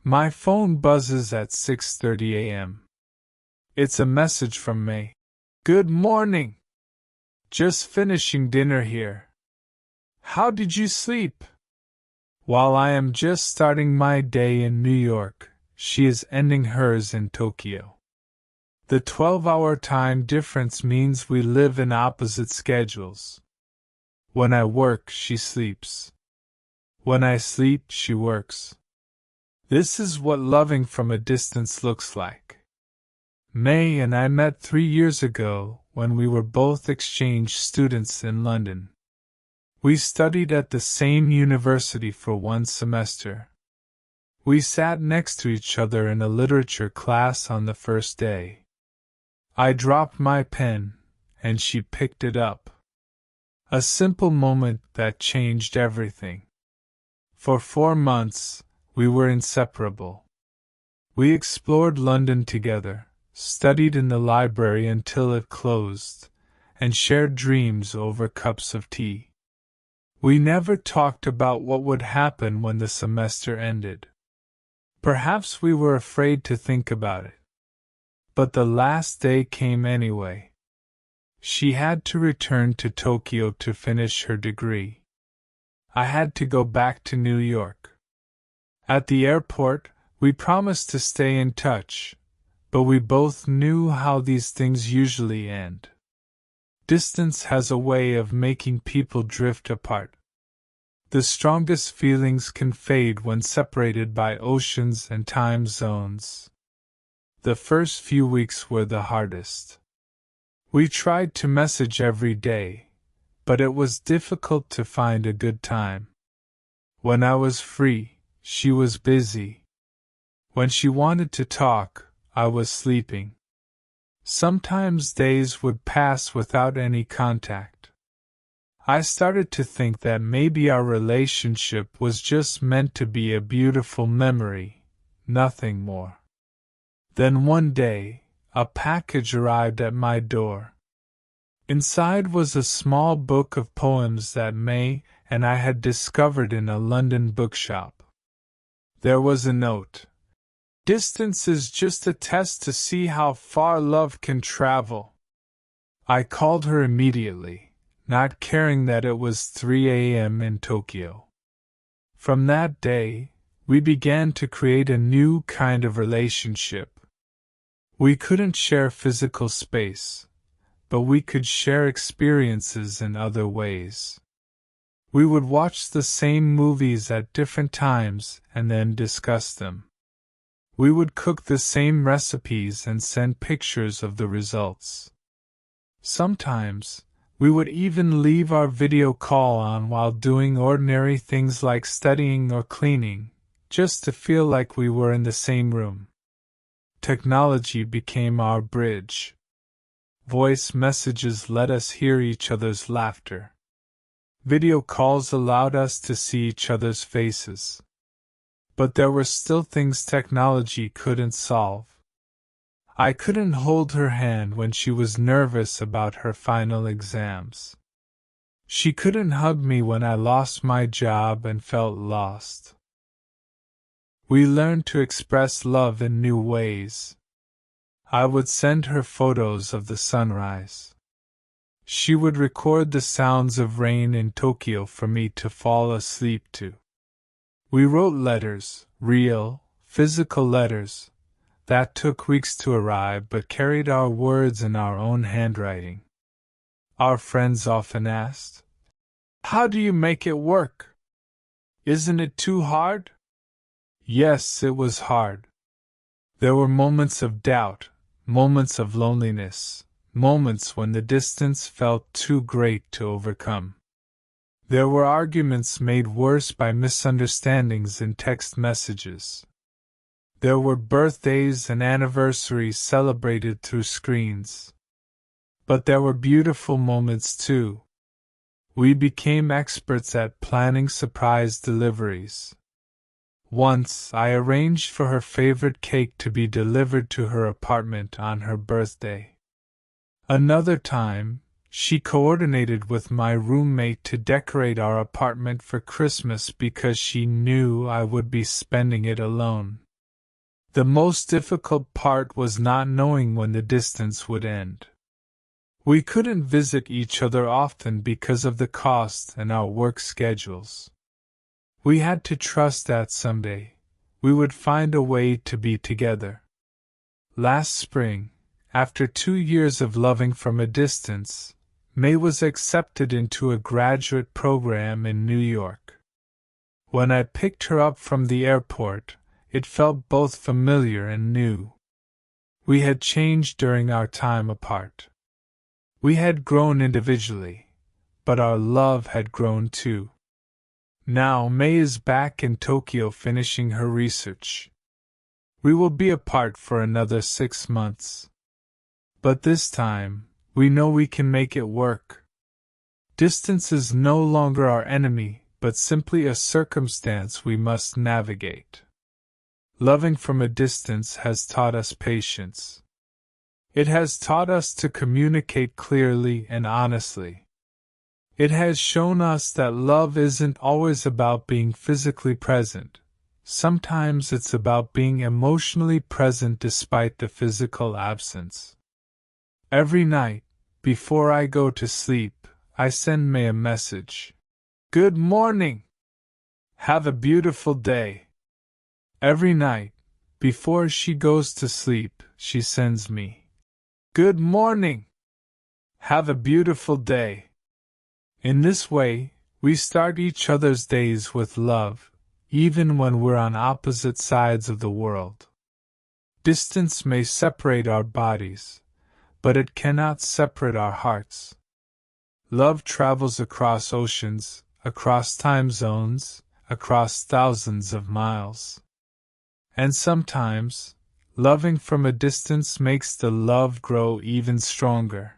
My phone buzzes at 6:30 a.m. It's a message from May. Good morning. Just finishing dinner here. How did you sleep? While I am just starting my day in New York, she is ending hers in Tokyo. The 12-hour time difference means we live in opposite schedules. When I work, she sleeps. When I sleep, she works. This is what loving from a distance looks like. May and I met 3 years ago when we were both exchange students in London. We studied at the same university for 1 semester. We sat next to each other in a literature class on the first day. I dropped my pen, and she picked it up. A simple moment that changed everything. For 4 months, we were inseparable. We explored London together, studied in the library until it closed, and shared dreams over cups of tea. We never talked about what would happen when the semester ended. Perhaps we were afraid to think about it. But the last day came anyway. She had to return to Tokyo to finish her degree. I had to go back to New York. At the airport, we promised to stay in touch, but we both knew how these things usually end. Distance has a way of making people drift apart. The strongest feelings can fade when separated by oceans and time zones. The first few weeks were the hardest. We tried to message every day, but it was difficult to find a good time. When I was free, she was busy. When she wanted to talk, I was sleeping. Sometimes days would pass without any contact. I started to think that maybe our relationship was just meant to be a beautiful memory, nothing more. Then one day, a package arrived at my door. Inside was a small book of poems that May and I had discovered in a London bookshop. There was a note. Distance is just a test to see how far love can travel. I called her immediately, not caring that it was 3 a.m. in Tokyo. From that day, we began to create a new kind of relationship. We couldn't share physical space, but we could share experiences in other ways. We would watch the same movies at different times and then discuss them. We would cook the same recipes and send pictures of the results. Sometimes, we would even leave our video call on while doing ordinary things like studying or cleaning, just to feel like we were in the same room. Technology became our bridge. Voice messages let us hear each other's laughter. Video calls allowed us to see each other's faces. But there were still things technology couldn't solve. I couldn't hold her hand when she was nervous about her final exams. She couldn't hug me when I lost my job and felt lost. We learned to express love in new ways. I would send her photos of the sunrise. She would record the sounds of rain in Tokyo for me to fall asleep to. We wrote letters, real, physical letters, that took weeks to arrive but carried our words in our own handwriting. Our friends often asked, "How do you make it work? Isn't it too hard?" Yes, it was hard. There were moments of doubt, moments of loneliness, moments when the distance felt too great to overcome. There were arguments made worse by misunderstandings in text messages. There were birthdays and anniversaries celebrated through screens. But there were beautiful moments too. We became experts at planning surprise deliveries. Once, I arranged for her favorite cake to be delivered to her apartment on her birthday. Another time, she coordinated with my roommate to decorate our apartment for Christmas because she knew I would be spending it alone. The most difficult part was not knowing when the distance would end. We couldn't visit each other often because of the cost and our work schedules. We had to trust that someday we would find a way to be together. Last spring, after 2 years of loving from a distance, May was accepted into a graduate program in New York. When I picked her up from the airport, it felt both familiar and new. We had changed during our time apart. We had grown individually, but our love had grown too. Now May is back in Tokyo finishing her research. We will be apart for another 6 months. But this time, we know we can make it work. Distance is no longer our enemy, but simply a circumstance we must navigate. Loving from a distance has taught us patience. It has taught us to communicate clearly and honestly. It has shown us that love isn't always about being physically present. Sometimes it's about being emotionally present despite the physical absence. Every night, before I go to sleep, I send May a message. Good morning! Have a beautiful day. Every night, before she goes to sleep, she sends me. Good morning! Have a beautiful day. In this way, we start each other's days with love, even when we're on opposite sides of the world. Distance may separate our bodies, but it cannot separate our hearts. Love travels across oceans, across time zones, across thousands of miles. And sometimes, loving from a distance makes the love grow even stronger.